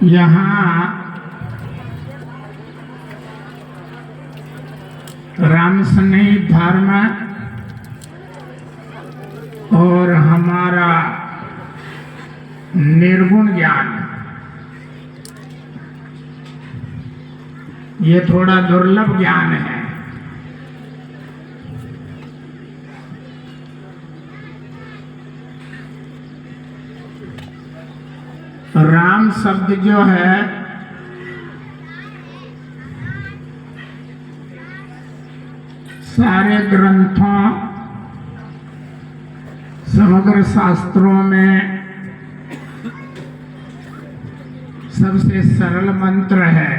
यहाँ राम स्नेही धर्म और हमारा निर्गुण ज्ञान, ये थोड़ा दुर्लभ ज्ञान है। राम शब्द जो है सारे ग्रंथों, समग्र शास्त्रों में सबसे सरल मंत्र है।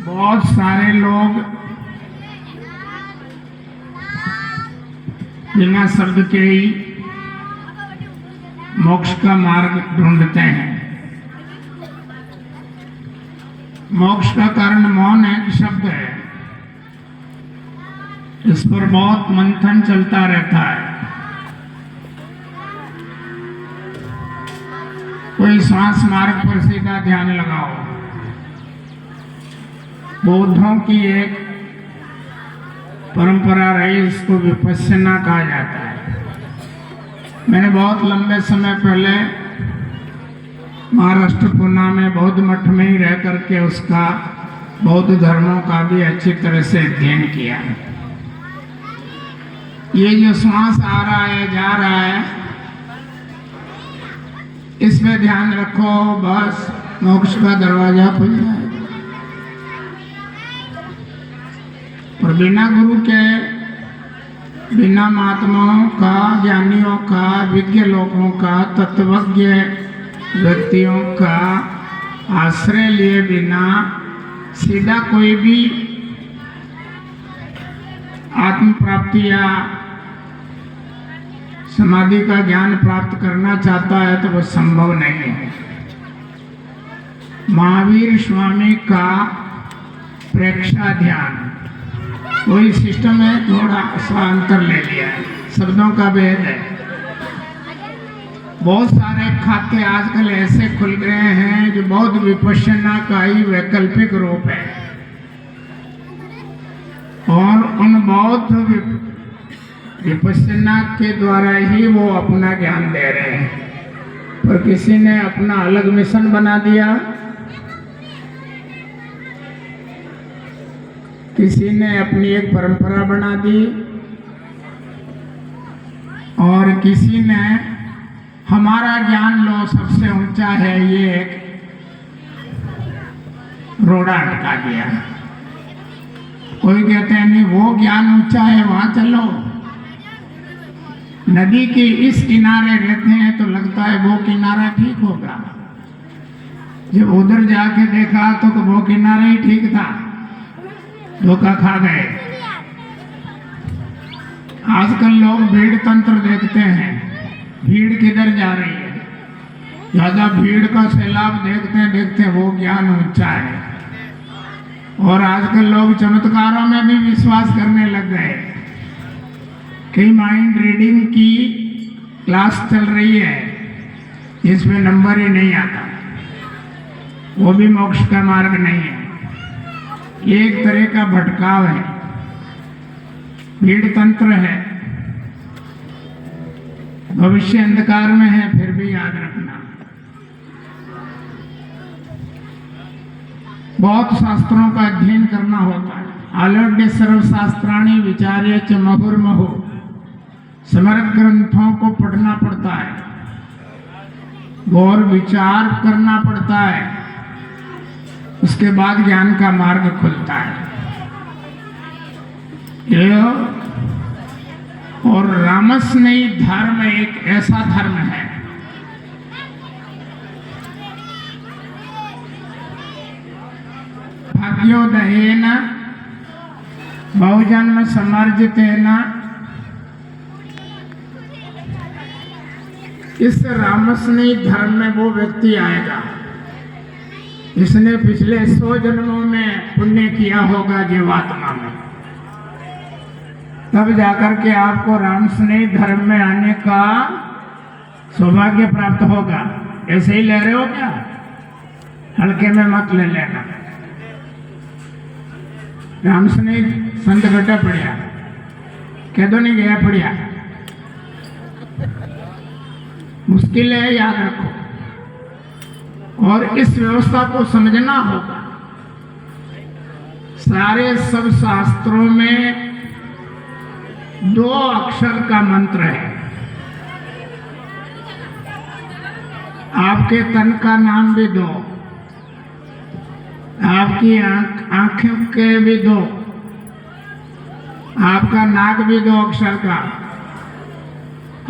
बहुत सारे लोग बिना शब्द के ही मोक्ष का मार्ग ढूंढते हैं। मोक्ष का कारण मौन एक शब्द है, इस पर बहुत मंथन चलता रहता है। कोई श्वास मार्ग पर सीधा ध्यान लगाओ। बौद्धों की एक परंपरा रही, इसको विपश्यना कहा जाता है। मैंने बहुत लंबे समय पहले महाराष्ट्र पुणे में बौद्ध मठ में ही रह करके उसका बौद्ध धर्मों का भी अच्छी तरह से अध्ययन किया। ये जो श्वास आ रहा है जा रहा है, इसमें ध्यान रखो, बस मोक्ष का दरवाजा खुल जाएगा। और बिना गुरु के, बिना महात्माओं का, ज्ञानियों का, विज्ञ लोगों का, तत्वज्ञ व्यक्तियों का आश्रय लिए बिना सीधा कोई भी आत्म प्राप्ति या समाधि का ज्ञान प्राप्त करना चाहता है तो वो संभव नहीं है। महावीर स्वामी का प्रेक्षा ध्यान, वही सिस्टम है, थोड़ा सा अंतर ले लिया है, शब्दों का भेद है। बहुत सारे खाते आजकल ऐसे खुल गए हैं जो बौद्ध विपश्यना का ही वैकल्पिक रूप है, और उन बौद्ध विपश्यना के द्वारा ही वो अपना ज्ञान दे रहे हैं। पर किसी ने अपना अलग मिशन बना दिया, किसी ने अपनी एक परंपरा बना दी, और किसी ने हमारा ज्ञान लो सबसे ऊंचा है, ये एक रोड़ा अटका दिया। कोई कहते हैं नहीं वो ज्ञान ऊंचा है, वहां चलो। नदी के इस किनारे रहते हैं तो लगता है वो किनारा ठीक होगा, जब उधर जाके देखा तो वो किनारा ही ठीक था, धोखा खा गए। आजकल लोग भीड़ तंत्र देखते हैं, भीड़ किधर जा रही है, ज्यादा भीड़ का सैलाब देखते देखते वो ज्ञान ऊंचा है। और आजकल लोग चमत्कारों में भी विश्वास करने लग गए। कई माइंड रीडिंग की क्लास चल रही है जिसमें नंबर ही नहीं आता, वो भी मोक्ष का मार्ग नहीं है, ये एक तरह का भटकाव है, भीड़ तंत्र है। भविष्य अंधकार में है, फिर भी याद रखना। बहुत शास्त्रों का अध्ययन करना होता है। आलड्य सर्वशास्त्राणि विचार्य च मुहुर्मुहु, समग्र ग्रंथों को पढ़ना पड़ता है, गौर विचार करना पड़ता है, उसके बाद ज्ञान का मार्ग खुलता है। और रामस्नेही धर्म एक ऐसा धर्म है भाग्योदयेन बहुजन्म समर्जितेन, इस रामस्नेही धर्म में वो व्यक्ति आएगा जिसने पिछले 100 जन्मों में पुण्य किया होगा जीवात्मा में। तब जाकर के आपको राम स्नेही धर्म में आने का सौभाग्य प्राप्त होगा। ऐसे ही ले रहे हो क्या? हल्के में मत ले लेना। राम स्नेही संत घटा पड़िया कह दो नहीं गया पड़िया, मुश्किल है, याद रखो। और इस व्यवस्था को समझना होगा। सारे सब शास्त्रों में 2 अक्षर का मंत्र है। आपके तन का नाम भी 2, आपकी आंखों के भी 2, आपका नाक भी 2 अक्षर का,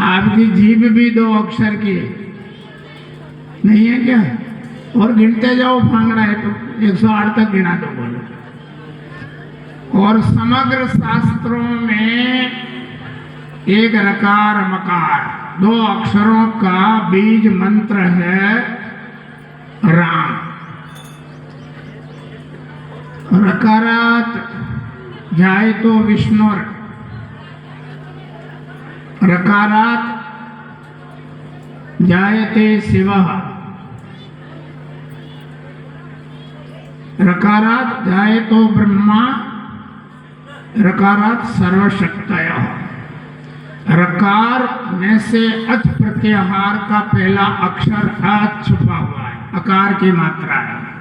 आपकी जीभ भी 2 अक्षर की, नहीं है क्या? और गिनते जाओ, भांगड़ा है तो 108 तक गिना दो बोलो। और समग्र शास्त्रों में एक रकार मकार 2 अक्षरों का बीज मंत्र है राम। रकारात जाए तो विष्णु, रकारात जायते शिवः, रकारात जाए तो ब्रह्मा, रकारात सर्वशक्तयः। रकार में से अच प्रत्याहार का पहला अक्षर अ छुपा हुआ है, अकार की मात्रा है।